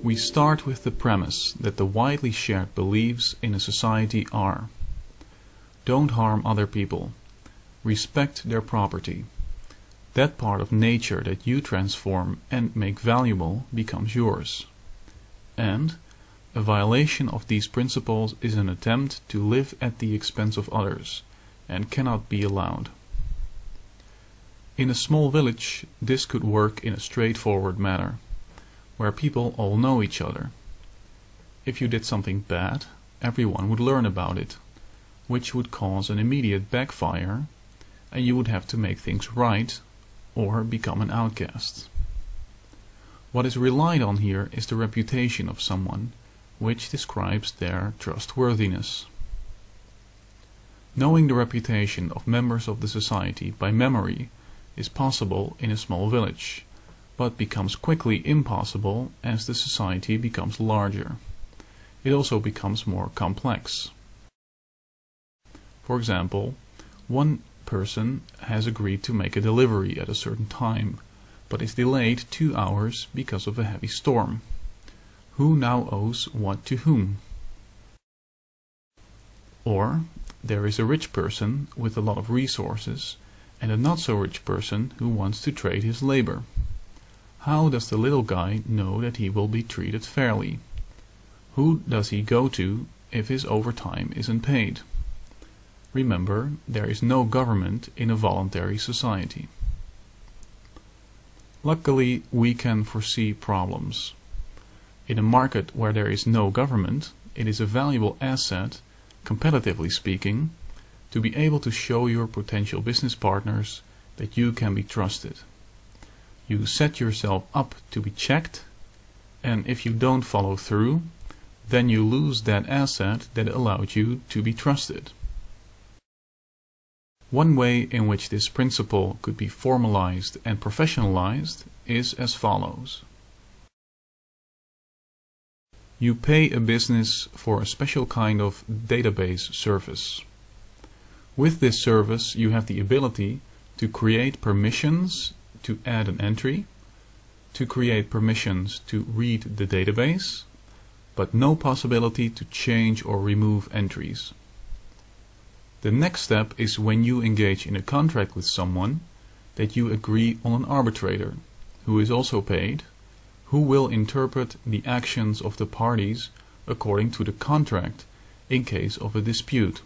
We start with the premise that the widely shared beliefs in a society are: don't harm other people, respect their property, that part of nature that you transform and make valuable becomes yours, and a violation of these principles is an attempt to live at the expense of others and cannot be allowed. In a small village, this could work in a straightforward manner, where people all know each other. If you did something bad, everyone would learn about it, which would cause an immediate backfire, and you would have to make things right or become an outcast. What is relied on here is the reputation of someone, which describes their trustworthiness. Knowing the reputation of members of the society by memory is possible in a small village, but becomes quickly impossible as the society becomes larger. It also becomes more complex. For example, one person has agreed to make a delivery at a certain time, but is delayed 2 hours because of a heavy storm. Who now owes what to whom? Or there is a rich person with a lot of resources and a not so rich person who wants to trade his labor. How does the little guy know that he will be treated fairly? Who does he go to if his overtime isn't paid? Remember, there is no government in a voluntary society. Luckily, we can foresee problems. In a market where there is no government, it is a valuable asset, competitively speaking, to be able to show your potential business partners that you can be trusted. You set yourself up to be checked, and if you don't follow through, then you lose that asset that allowed you to be trusted. One way in which this principle could be formalized and professionalized is as follows. You pay a business for a special kind of database service. With this service, you have the ability to create permissions to add an entry, to create permissions to read the database, but no possibility to change or remove entries. The next step is when you engage in a contract with someone that you agree on an arbitrator, who is also paid, who will interpret the actions of the parties according to the contract in case of a dispute.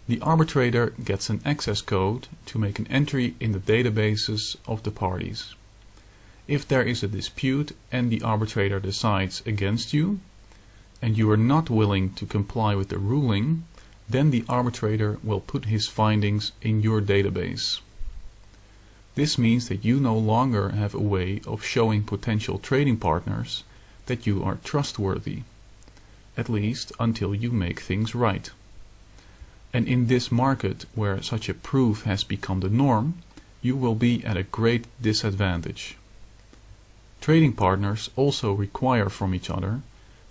The arbitrator gets an access code to make an entry in the databases of the parties. If there is a dispute and the arbitrator decides against you, and you are not willing to comply with the ruling, then the arbitrator will put his findings in your database. This means that you no longer have a way of showing potential trading partners that you are trustworthy, at least until you make things right. And in this market, where such a proof has become the norm, you will be at a great disadvantage. Trading partners also require from each other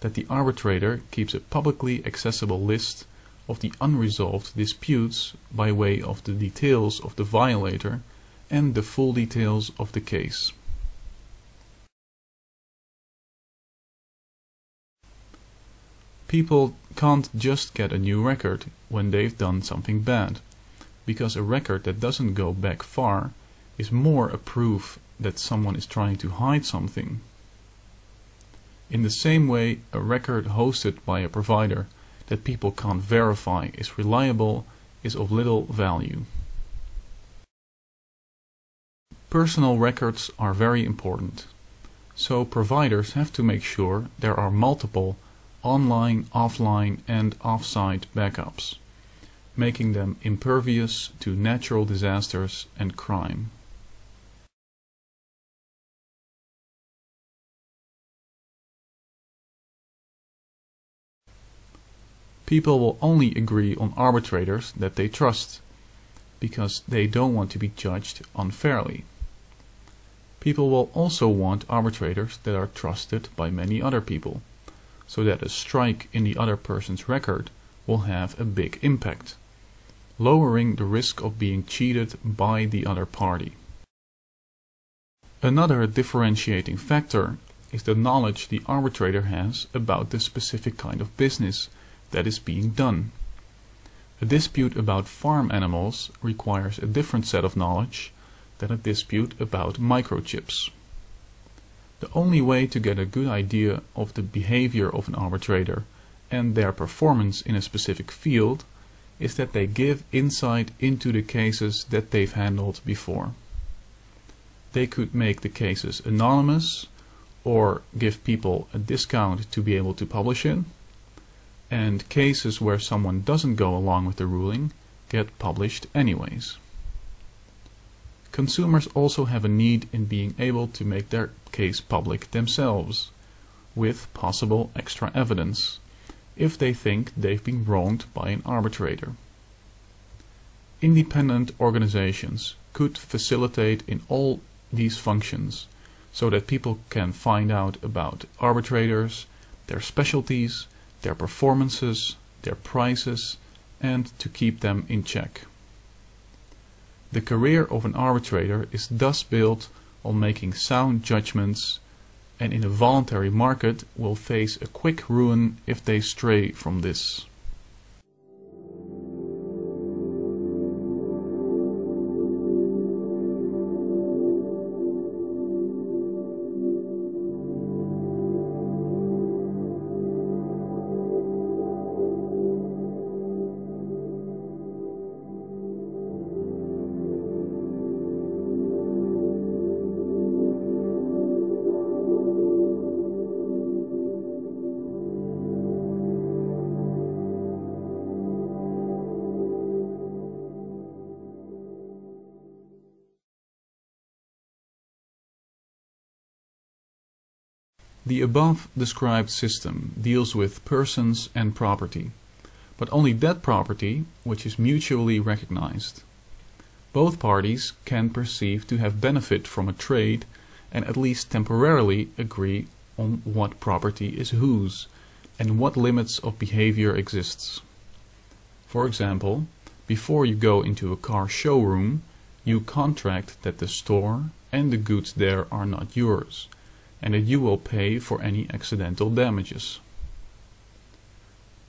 that the arbitrator keeps a publicly accessible list of the unresolved disputes by way of the details of the violator and the full details of the case. People can't just get a new record when they've done something bad, because a record that doesn't go back far is more a proof that someone is trying to hide something. In the same way, a record hosted by a provider that people can't verify is reliable is of little value. Personal records are very important, so providers have to make sure there are multiple online, offline and off-site backups, making them impervious to natural disasters and crime. People will only agree on arbitrators that they trust, because they don't want to be judged unfairly. People will also want arbitrators that are trusted by many other people, so that a strike in the other person's record will have a big impact, lowering the risk of being cheated by the other party. Another differentiating factor is the knowledge the arbitrator has about the specific kind of business that is being done. A dispute about farm animals requires a different set of knowledge than a dispute about microchips. The only way to get a good idea of the behavior of an arbitrator and their performance in a specific field is that they give insight into the cases that they've handled before. They could make the cases anonymous or give people a discount to be able to publish it, and cases where someone doesn't go along with the ruling get published anyways. Consumers also have a need in being able to make their case public themselves, with possible extra evidence, if they think they've been wronged by an arbitrator. Independent organizations could facilitate in all these functions so that people can find out about arbitrators, their specialties, their performances, their prices, and to keep them in check. The career of an arbitrator is thus built on making sound judgments, and in a voluntary market will face a quick ruin if they stray from this. The above described system deals with persons and property, but only that property which is mutually recognized. Both parties can perceive to have benefit from a trade and at least temporarily agree on what property is whose and what limits of behavior exists. For example, before you go into a car showroom, you contract that the store and the goods there are not yours, and that you will pay for any accidental damages.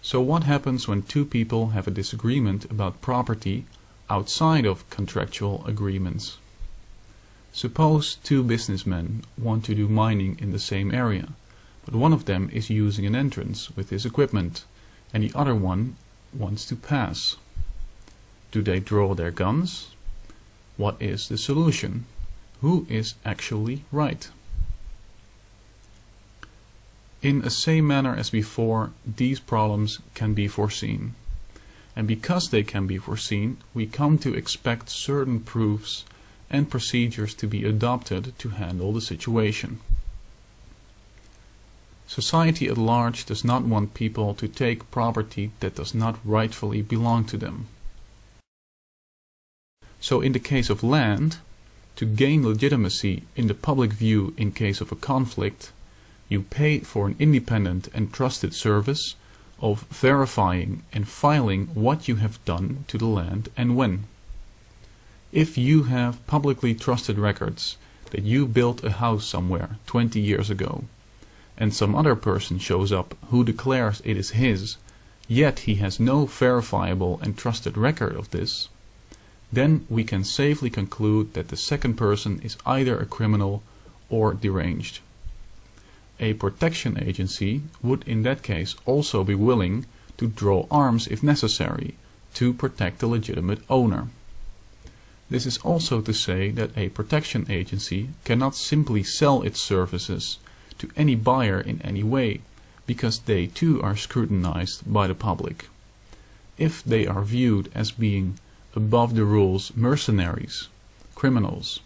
So what happens when two people have a disagreement about property outside of contractual agreements? Suppose two businessmen want to do mining in the same area, but one of them is using an entrance with his equipment, and the other one wants to pass. Do they draw their guns? What is the solution? Who is actually right? In the same manner as before, these problems can be foreseen. And because they can be foreseen, we come to expect certain proofs and procedures to be adopted to handle the situation. Society at large does not want people to take property that does not rightfully belong to them. So in the case of land, to gain legitimacy in the public view in case of a conflict, you pay for an independent and trusted service of verifying and filing what you have done to the land and when. If you have publicly trusted records that you built a house somewhere 20 years ago, and some other person shows up who declares it is his, yet he has no verifiable and trusted record of this, then we can safely conclude that the second person is either a criminal or deranged. A protection agency would in that case also be willing to draw arms if necessary to protect the legitimate owner. This is also to say that a protection agency cannot simply sell its services to any buyer in any way, because they too are scrutinized by the public. If they are viewed as being above the rules mercenaries, criminals,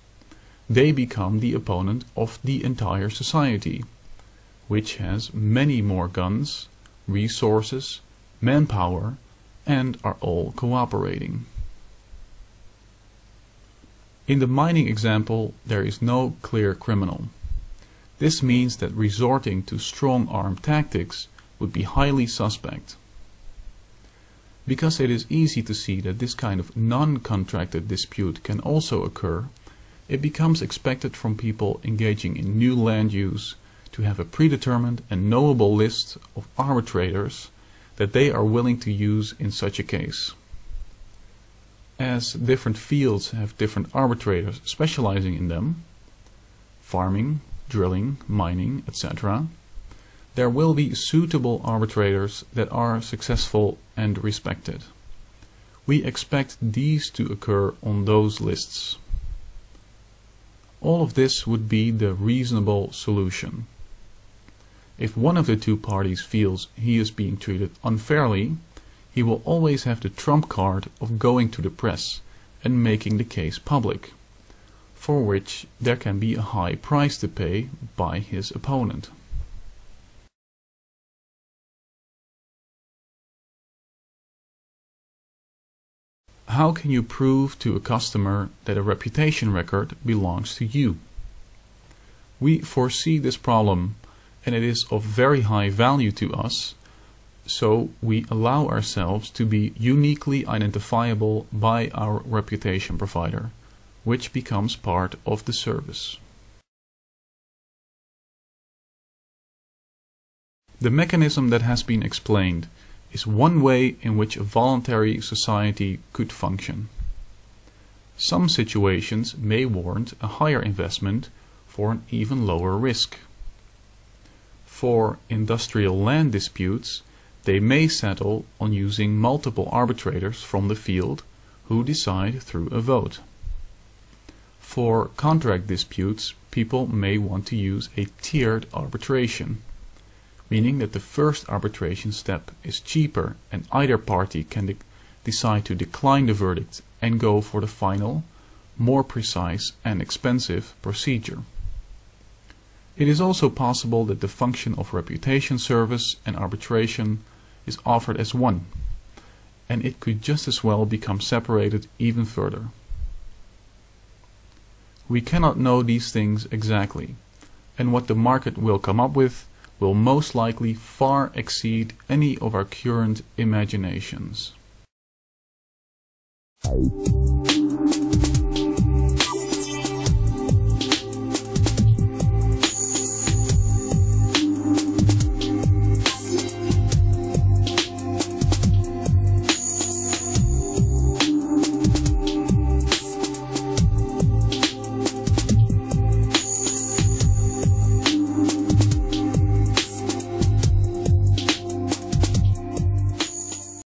they become the opponent of the entire society, which has many more guns, resources, manpower, and are all cooperating. In the mining example, there is no clear criminal. This means that resorting to strong-arm tactics would be highly suspect. Because it is easy to see that this kind of non-contracted dispute can also occur, it becomes expected from people engaging in new land use to have a predetermined and knowable list of arbitrators that they are willing to use in such a case. As different fields have different arbitrators specializing in them, farming, drilling, mining, etc., there will be suitable arbitrators that are successful and respected. We expect these to occur on those lists. All of this would be the reasonable solution. If one of the two parties feels he is being treated unfairly, he will always have the trump card of going to the press and making the case public, for which there can be a high price to pay by his opponent. How can you prove to a customer that a reputation record belongs to you? We foresee this problem, and it is of very high value to us, so we allow ourselves to be uniquely identifiable by our reputation provider, which becomes part of the service. The mechanism that has been explained is one way in which a voluntary society could function. Some situations may warrant a higher investment for an even lower risk. For industrial land disputes, they may settle on using multiple arbitrators from the field who decide through a vote. For contract disputes, people may want to use a tiered arbitration, meaning that the first arbitration step is cheaper and either party can decide to decline the verdict and go for the final, more precise and expensive procedure. It is also possible that the function of reputation service and arbitration is offered as one, and it could just as well become separated even further. We cannot know these things exactly, and what the market will come up with will most likely far exceed any of our current imaginations.